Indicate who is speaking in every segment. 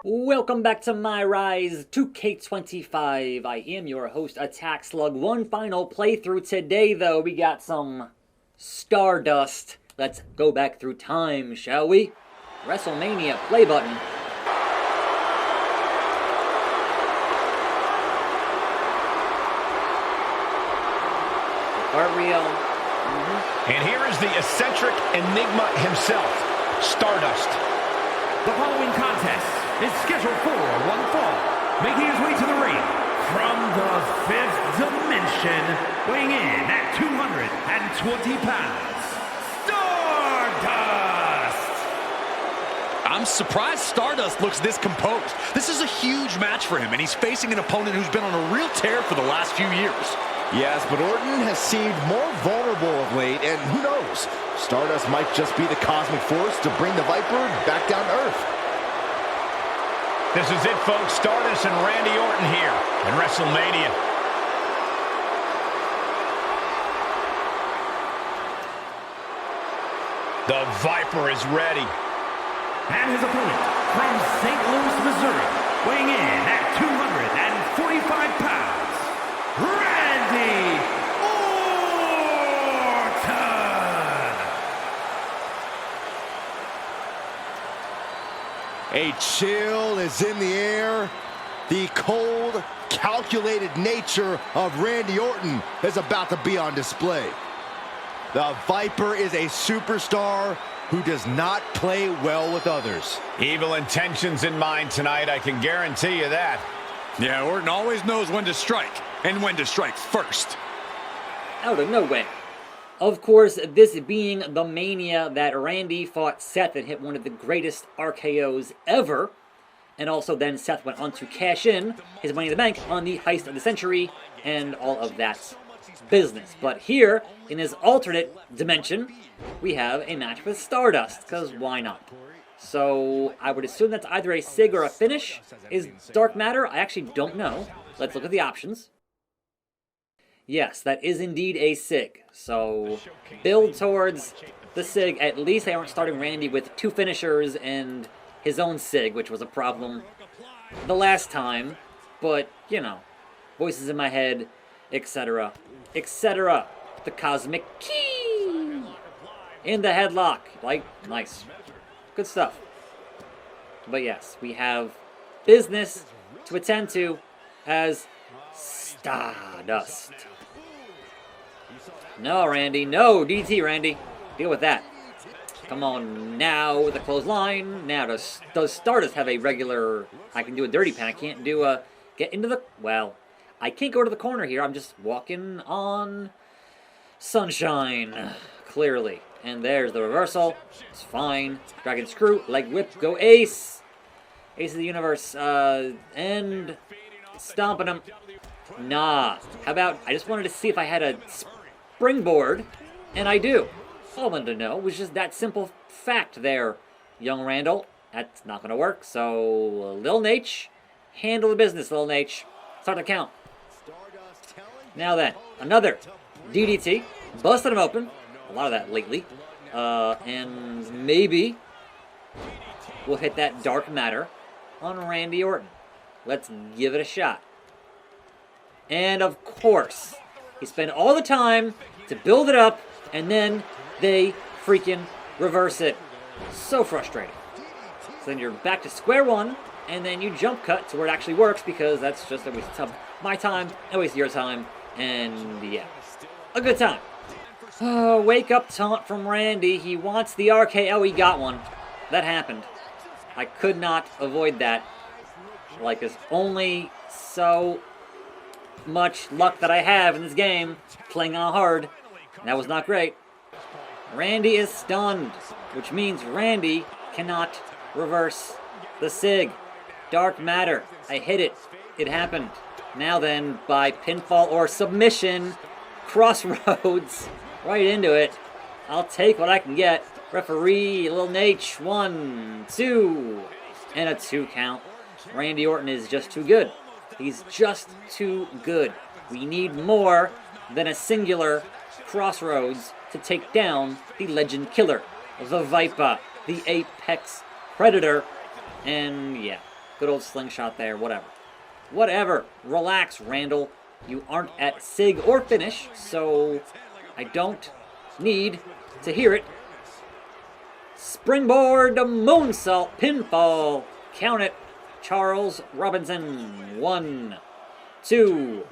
Speaker 1: Welcome back to MyRise 2K25. I am your host, attackslug. One final playthrough today, though. We got some Stardust. Let's go back through time, shall we? WrestleMania play button. Cartwheel.
Speaker 2: And here is the eccentric enigma himself, Stardust.
Speaker 3: The following contest is scheduled for one fall. Making his way to the ring from the fifth dimension, weighing in at 220 pounds, Stardust!
Speaker 4: I'm surprised Stardust looks this composed. This is a huge match for him, and he's facing an opponent who's been on a real tear for the last few years.
Speaker 2: Yes, but Orton has seemed more vulnerable of late, and who knows? Stardust might just be the cosmic force to bring the Viper back down to earth. This is it, folks. Stardust and Randy Orton here in WrestleMania. The Viper is ready.
Speaker 3: And his opponent from St. Louis, Missouri, weighing in at 245 pounds, Randy Orton!
Speaker 2: A chill is in the air. The cold, calculated nature of Randy Orton is about to be on display. The Viper is a superstar who does not play well with others. Evil intentions in mind tonight, I can guarantee you that.
Speaker 4: Yeah, Orton always knows when to strike, and when to strike first.
Speaker 1: Out of nowhere. Of course, this being the Mania that Randy fought Seth and hit one of the greatest RKOs ever. And also then Seth went on to cash in his Money in the Bank on the heist of the century and all of that business. But here, in his alternate dimension, we have a match with Stardust, because why not? So I would assume that's either a SIG or a finish. Is Dark Matter? I actually don't know. Let's look at the options. Yes, that is indeed a SIG. So build towards the SIG. At least they aren't starting Randy with two finishers and his own SIG, which was a problem the last time. But, you know, voices in my head, etc., etc. The Cosmic Key in the headlock. Like, nice. Good stuff. But yes, we have business to attend to as Stardust. No, Randy. No, DT, Randy. Deal with that. Come on now, the clothesline. Now, does Stardust have a regular... I can do a dirty pen. I can't do a... Get into the... Well, I can't go to the corner here. I'm just walking on sunshine. Clearly. And there's the reversal. It's fine. Dragon screw. Leg whip. Go ace. Ace of the universe. And stomping him. Nah. How about... I just wanted to see if I had a springboard. And I do. All I wanted to know was just that simple fact there, young Randall. That's not going to work. So, Lil Nate, handle the business, Lil Nate. Start the count. Now then, another DDT. Busted him open. A lot of that lately. And maybe we'll hit that Dark Matter on Randy Orton. Let's give it a shot. And of course, he spent all the time to build it up, and then they freaking reverse it. So frustrating. So then you're back to square one, and then you jump cut to where it actually works, because that's just a waste of my time, a waste of your time, and yeah, a good time. Wake up taunt from Randy. He wants the RKO. He got one. That happened. I could not avoid that. Like, there's only so much luck that I have in this game, playing on hard. That was not great. Randy is stunned, which means Randy cannot reverse the SIG. Dark Matter. I hit it. It happened. Now then, by pinfall or submission, Crossroads, right into it. I'll take what I can get. Referee, Lil Nate, 1, 2, and a 2 count. Randy Orton is just too good. He's just too good. We need more than a singular Crossroads to take down the Legend Killer, the Viper, the Apex Predator, And yeah, good old slingshot there, whatever. Whatever. Relax, Randall. You aren't at Sig or finish, so I don't need to hear it. Springboard to moonsault, pinfall. Count it. Charles Robinson. 1, 2,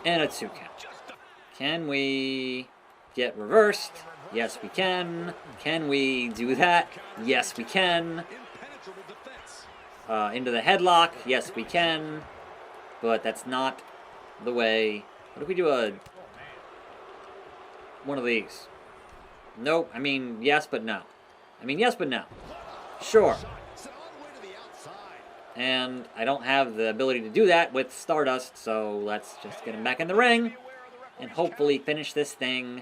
Speaker 1: and a 2 count. Can we get reversed? Yes, we can. Can we do that? Yes, we can. Into the headlock? Yes, we can. But that's not the way. What if we do one of these? Nope. I mean, yes, but no. I mean, yes, but no. Sure. And I don't have the ability to do that with Stardust, so let's just get him back in the ring and hopefully finish this thing.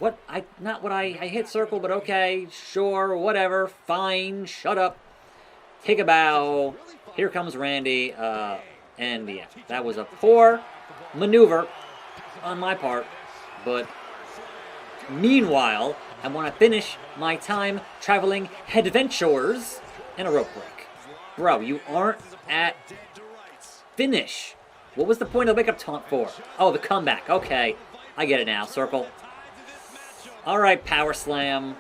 Speaker 1: Not what I hit circle, but okay, sure, whatever, fine, shut up. Take a bow. Here comes Randy, and yeah, that was a poor maneuver on my part, but meanwhile, I want to finish my time traveling adventures in a rope break. Bro, you aren't at finish. What was the point of the wake-up taunt for? Oh, the comeback. Okay, I get it now, Circle. All right, Power Slam.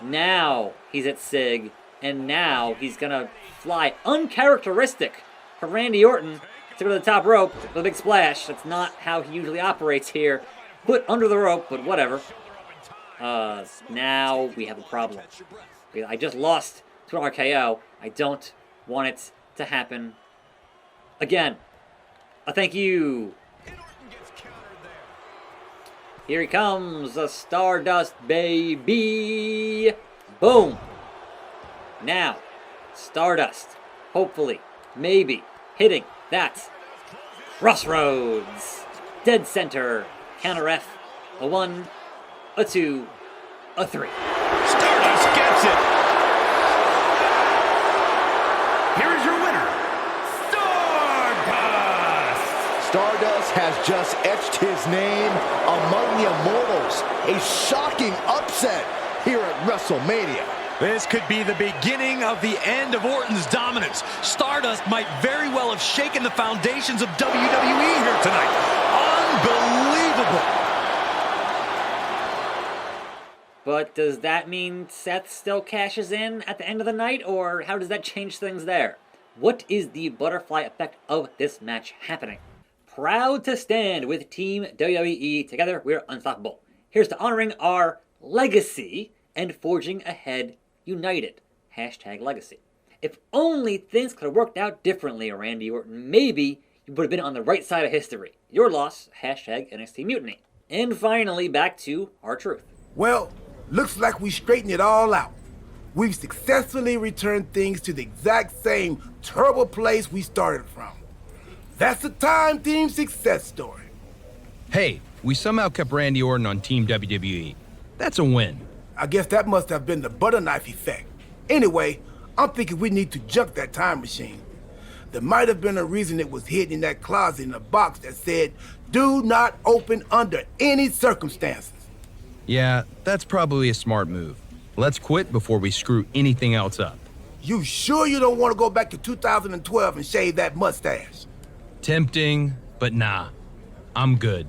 Speaker 1: Now he's at Sig, and now he's going to fly uncharacteristic for Randy Orton to go to the top rope with a big splash. That's not how he usually operates here. Put under the rope, but whatever. Now we have a problem. I just lost to an RKO. I don't want it to happen again. Thank you. Here he comes, a Stardust baby. Boom. Now, Stardust, hopefully, maybe, hitting that crossroads. Dead center, counter F, a 1, a 2, a 3.
Speaker 4: Stardust gets it.
Speaker 3: Here is your winner, Stardust.
Speaker 2: Stardust has just etched his name among the immortals. A shocking upset here at WrestleMania.
Speaker 4: This could be the beginning of the end of Orton's dominance. Stardust might very well have shaken the foundations of WWE here tonight. Unbelievable.
Speaker 1: But does that mean Seth still cashes in at the end of the night, or how does that change things there? What is the butterfly effect of this match happening? Proud to stand with Team WWE. Together, we're unstoppable. Here's to honoring our legacy and forging ahead united. #legacy. If only things could have worked out differently, Randy Orton. Maybe you would have been on the right side of history. Your loss. #NXT Mutiny. And finally, back to R-Truth.
Speaker 5: Well, looks like we straightened it all out. We've successfully returned things to the exact same terrible place we started from. That's the Time Team success story.
Speaker 6: Hey, we somehow kept Randy Orton on Team WWE. That's a win.
Speaker 5: I guess that must have been the butter knife effect. Anyway, I'm thinking we need to junk that time machine. There might have been a reason it was hidden in that closet in a box that said, "Do not open under any circumstances."
Speaker 6: Yeah, that's probably a smart move. Let's quit before we screw anything else up.
Speaker 5: You sure you don't want to go back to 2012 and shave that mustache?
Speaker 6: Tempting, but nah. I'm good.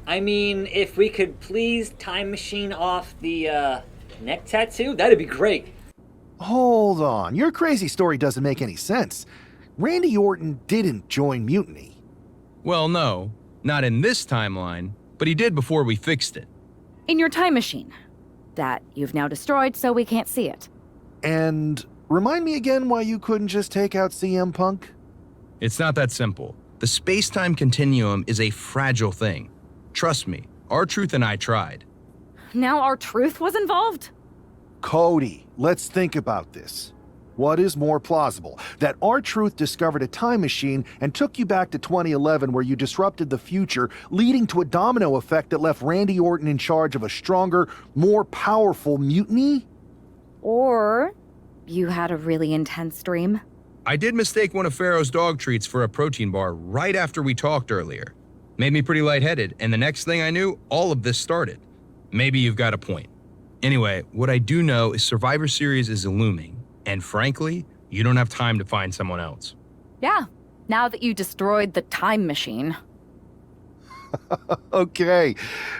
Speaker 1: I mean, if we could please time machine off the neck tattoo, that'd be great.
Speaker 7: Hold on, your crazy story doesn't make any sense. Randy Orton didn't join Mutiny.
Speaker 6: Well, no, not in this timeline, but he did before we fixed it.
Speaker 8: In your time machine. That you've now destroyed so we can't see it.
Speaker 7: And remind me again why you couldn't just take out CM Punk?
Speaker 6: It's not that simple. The space-time continuum is a fragile thing. Trust me, R-Truth and I tried.
Speaker 8: Now R-Truth was involved?
Speaker 7: Cody, let's think about this. What is more plausible? That R-Truth discovered a time machine and took you back to 2011 where you disrupted the future, leading to a domino effect that left Randy Orton in charge of a stronger, more powerful Mutiny?
Speaker 8: Or you had a really intense dream?
Speaker 6: I did mistake one of Pharaoh's dog treats for a protein bar right after we talked earlier. Made me pretty lightheaded, and the next thing I knew, all of this started. Maybe you've got a point. Anyway, what I do know is Survivor Series is looming, and frankly, You don't have time to find someone else.
Speaker 8: Yeah, now that you destroyed the time machine.
Speaker 7: Okay,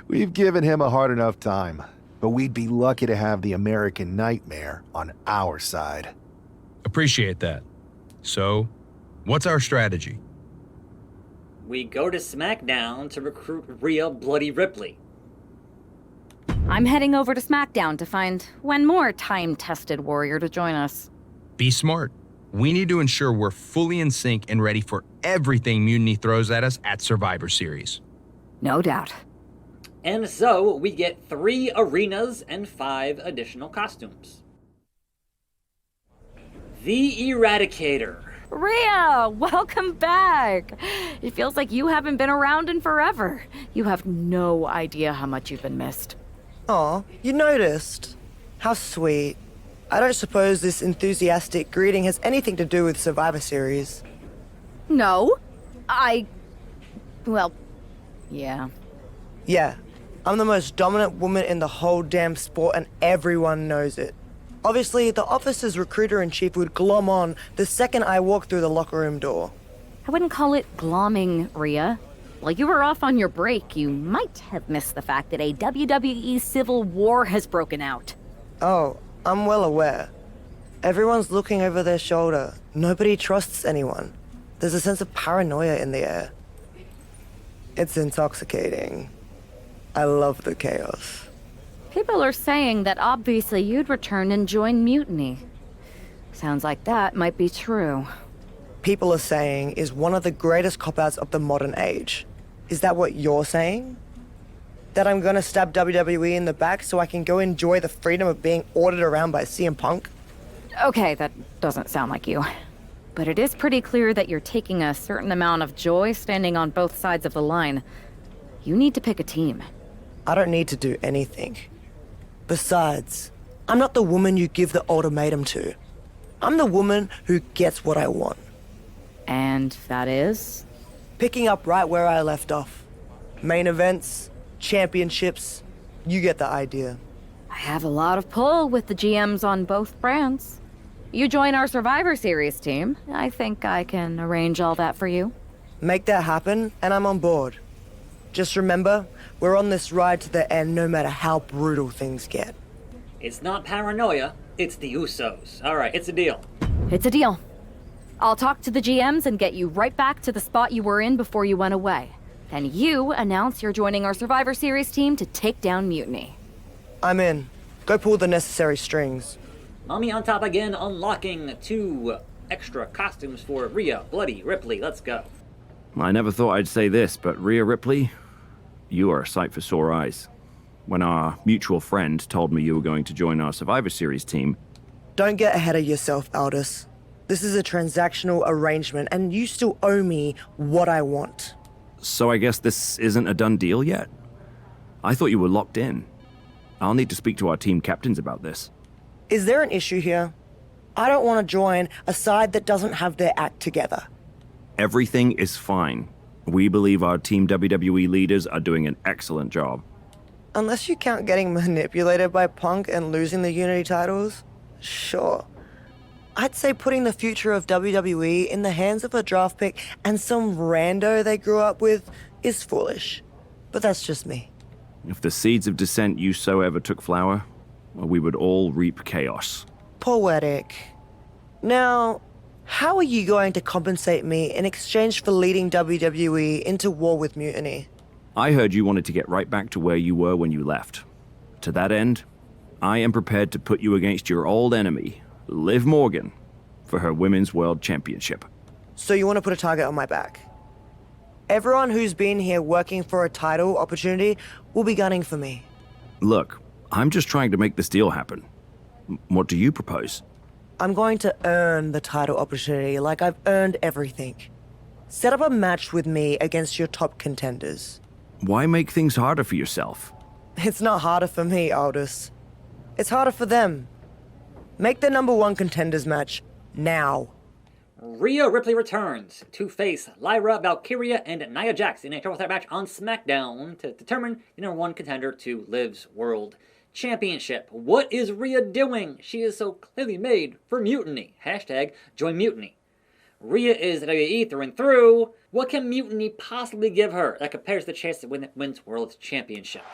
Speaker 7: we've given him a hard enough time, but we'd be lucky to have the American Nightmare on our side.
Speaker 6: Appreciate that. So, what's our strategy?
Speaker 1: We go to SmackDown to recruit Rhea Bloody Ripley.
Speaker 8: I'm heading over to SmackDown to find one more time-tested warrior to join us.
Speaker 6: Be smart. We need to ensure we're fully in sync and ready for everything Mutiny throws at us at Survivor Series.
Speaker 8: No doubt.
Speaker 1: And so, we get 3 arenas and 5 additional costumes. The Eradicator.
Speaker 8: Rhea, welcome back! It feels like you haven't been around in forever. You have no idea how much you've been missed.
Speaker 9: Aw, you noticed? How sweet. I don't suppose this enthusiastic greeting has anything to do with Survivor Series.
Speaker 8: No, well, yeah.
Speaker 9: Yeah, I'm the most dominant woman in the whole damn sport and everyone knows it. Obviously, the office's recruiter-in-chief would glom on the second I walk through the locker room door.
Speaker 8: I wouldn't call it glomming, Rhea. While you were off on your break, you might have missed the fact that a WWE civil war has broken out.
Speaker 9: Oh, I'm well aware. Everyone's looking over their shoulder. Nobody trusts anyone. There's a sense of paranoia in the air. It's intoxicating. I love the chaos.
Speaker 8: People are saying that obviously you'd return and join Mutiny. Sounds like that might be true.
Speaker 9: People are saying is one of the greatest cop-outs of the modern age. Is that what you're saying? That I'm gonna stab WWE in the back so I can go enjoy the freedom of being ordered around by CM Punk?
Speaker 8: Okay, that doesn't sound like you. But it is pretty clear that you're taking a certain amount of joy standing on both sides of the line. You need to pick a team.
Speaker 9: I don't need to do anything. Besides, I'm not the woman you give the ultimatum to. I'm the woman who gets what I want.
Speaker 8: And that is?
Speaker 9: Picking up right where I left off. Main events, championships, you get the idea.
Speaker 8: I have a lot of pull with the GMs on both brands. You join our Survivor Series team. I think I can arrange all that for you.
Speaker 9: Make that happen, and I'm on board. Just remember, we're on this ride to the end no matter how brutal things get.
Speaker 1: It's not paranoia, it's the Usos. Alright, it's a deal.
Speaker 8: It's a deal. I'll talk to the GMs and get you right back to the spot you were in before you went away. Then you announce you're joining our Survivor Series team to take down Mutiny.
Speaker 9: I'm in. Go pull the necessary strings.
Speaker 1: Mommy on top again, unlocking 2 extra costumes for Rhea Bloody Ripley. Let's go.
Speaker 10: I never thought I'd say this, but Rhea Ripley, you are a sight for sore eyes. When our mutual friend told me you were going to join our Survivor Series team...
Speaker 9: Don't get ahead of yourself, Aldous. This is a transactional arrangement, and you still owe me what I want.
Speaker 10: So I guess this isn't a done deal yet? I thought you were locked in. I'll need to speak to our team captains about this.
Speaker 9: Is there an issue here? I don't want to join a side that doesn't have their act together.
Speaker 10: Everything is fine. We believe our Team WWE leaders are doing an excellent job.
Speaker 9: Unless you count getting manipulated by Punk and losing the Unity titles, sure. I'd say putting the future of WWE in the hands of a draft pick and some rando they grew up with is foolish. But that's just me.
Speaker 10: If the seeds of dissent you so ever took flower, well, we would all reap chaos.
Speaker 9: Poetic. Now, how are you going to compensate me in exchange for leading WWE into war with Mutiny?
Speaker 10: I heard you wanted to get right back to where you were when you left. To that end, I am prepared to put you against your old enemy, Liv Morgan, for her Women's World Championship.
Speaker 9: So you want to put a target on my back? Everyone who's been here working for a title opportunity will be gunning for me.
Speaker 10: Look, I'm just trying to make this deal happen. What do you propose?
Speaker 9: I'm going to earn the title opportunity like I've earned everything. Set up a match with me against your top contenders.
Speaker 10: Why make things harder for yourself?
Speaker 9: It's not harder for me, Aldous. It's harder for them. Make the #1 contenders match now.
Speaker 1: Rhea Ripley returns to face Lyra, Valkyria, and Nia Jax in a triple threat match on SmackDown to determine the #1 contender to Liv's World Championship. What is Rhea doing? She is so clearly made for Mutiny. Hashtag join Mutiny. Rhea is WWE through and through. What can Mutiny possibly give her that compares the chance to wins World Championship?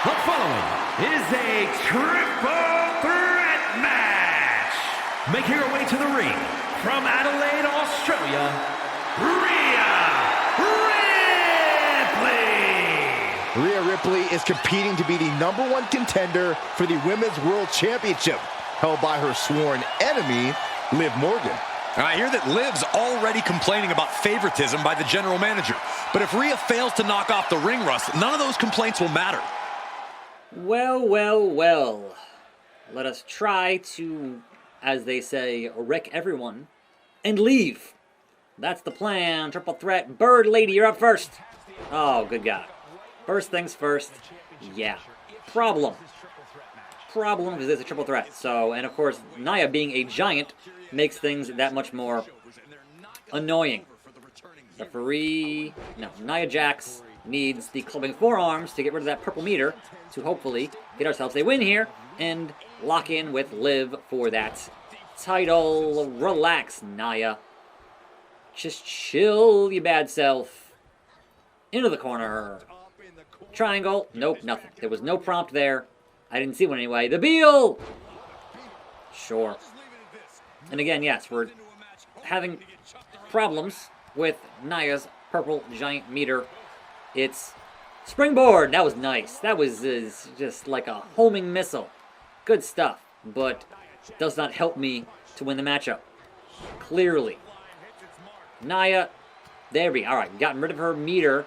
Speaker 3: The following is a triple threat match. Making her way to the ring from Adelaide, Australia, Rhea Ripley.
Speaker 2: Rhea Ripley is competing to be the #1 contender for the Women's World Championship, held by her sworn enemy, Liv Morgan.
Speaker 4: I hear that Liv's already complaining about favoritism by the general manager. But if Rhea fails to knock off the ring rust, none of those complaints will matter.
Speaker 1: Well, well, well. Let us try to, as they say, wreck everyone and leave. That's the plan. Triple threat. Bird Lady, you're up first. Oh, good God. First things first. Yeah. Problem is it's a triple threat. So, and of course, Nia being a giant makes things that much more annoying. Nia Jax needs the clubbing forearms to get rid of that purple meter to hopefully get ourselves a win here and lock in with Liv for that title. Relax, Nia. Just chill, you bad self. Into the corner. Triangle. Nope, nothing. There was no prompt there. I didn't see one anyway. The Beal! Sure. And again, yes, we're having problems with Nia's purple giant meter. It's springboard. That was nice. That was just like a homing missile. Good stuff. But does not help me to win the matchup. Clearly. Nia. There we go. Alright, gotten rid of her meter,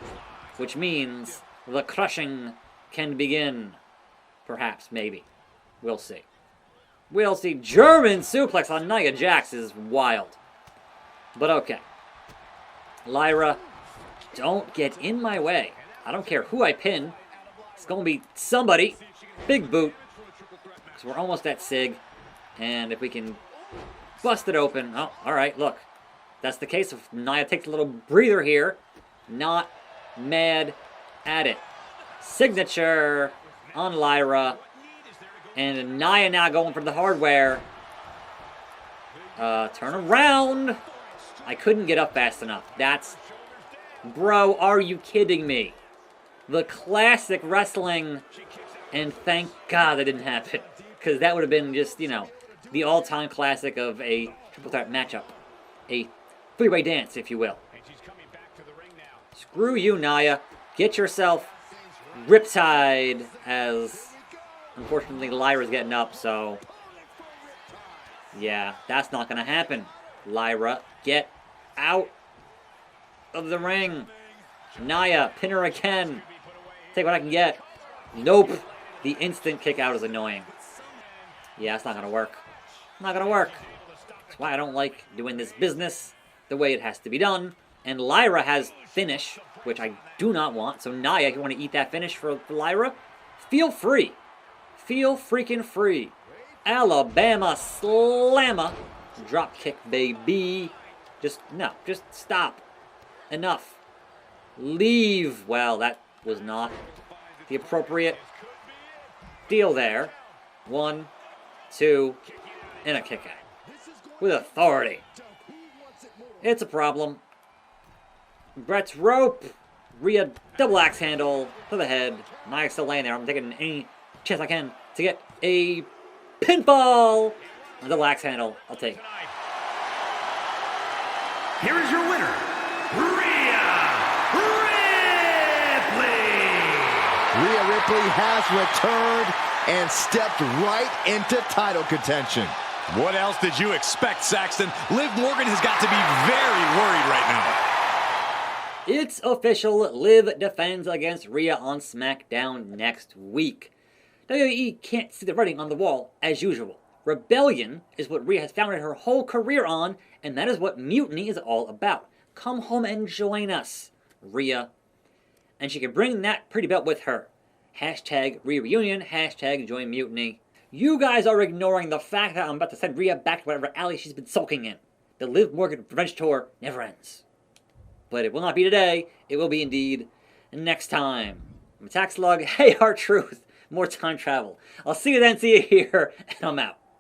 Speaker 1: which means the crushing can begin. Perhaps, maybe. We'll see. We'll see. German suplex on Nia Jax is wild. But okay. Lyra, don't get in my way. I don't care who I pin. It's going to be somebody. Big boot. Because we're almost at Sig. And if we can bust it open. Oh, alright, look. That's the case if Nia takes a little breather here. Not mad at it. Signature on Lyra. And Nia now going for the hardware. Turn around. I couldn't get up fast enough. That's... Bro, are you kidding me? The classic wrestling. And thank God that didn't happen. Because that would have been just, you know, the all-time classic of a triple threat matchup. A three-way dance, if you will. Screw you, Nia. Get yourself riptide as, unfortunately, Lyra's getting up, so... Yeah, that's not going to happen. Lyra, get out of the ring. Nia, pin her again. Take what I can get. Nope. The instant kick out is annoying. Yeah, it's not going to work. Not going to work. That's why I don't like doing this business the way it has to be done. And Lyra has finish, which I do not want. So Nia, if you want to eat that finish for Lyra, feel free. Feel freaking free. Alabama Slammer. Drop kick, baby. Just stop. Enough. Leave. Well, that was not the appropriate deal there. 1, 2, and a kick out. With authority. It's a problem. Brett's rope. Rhea double axe handle to the head. Nia's still laying there. I'm taking any chance I can to get a pinfall. A double axe handle. I'll take it.
Speaker 3: Here is your winner, Rhea Ripley.
Speaker 2: Rhea Ripley has returned and stepped right into title contention.
Speaker 4: What else did you expect, Saxton? Liv Morgan has got to be very worried right now.
Speaker 1: It's official. Liv defends against Rhea on SmackDown next week. WWE can't see the writing on the wall as usual. Rebellion is what Rhea has founded her whole career on, and that is what Mutiny is all about. Come home and join us, Rhea. And she can bring that pretty belt with her. Hashtag Rhea Reunion, hashtag Join Mutiny. You guys are ignoring the fact that I'm about to send Rhea back to whatever alley she's been sulking in. The Liv Morgan Revenge Tour never ends. But it will not be today. It will be indeed next time. I'm attackslug. Hey, R-Truth. More time travel. I'll see you then. See you here. And I'm out.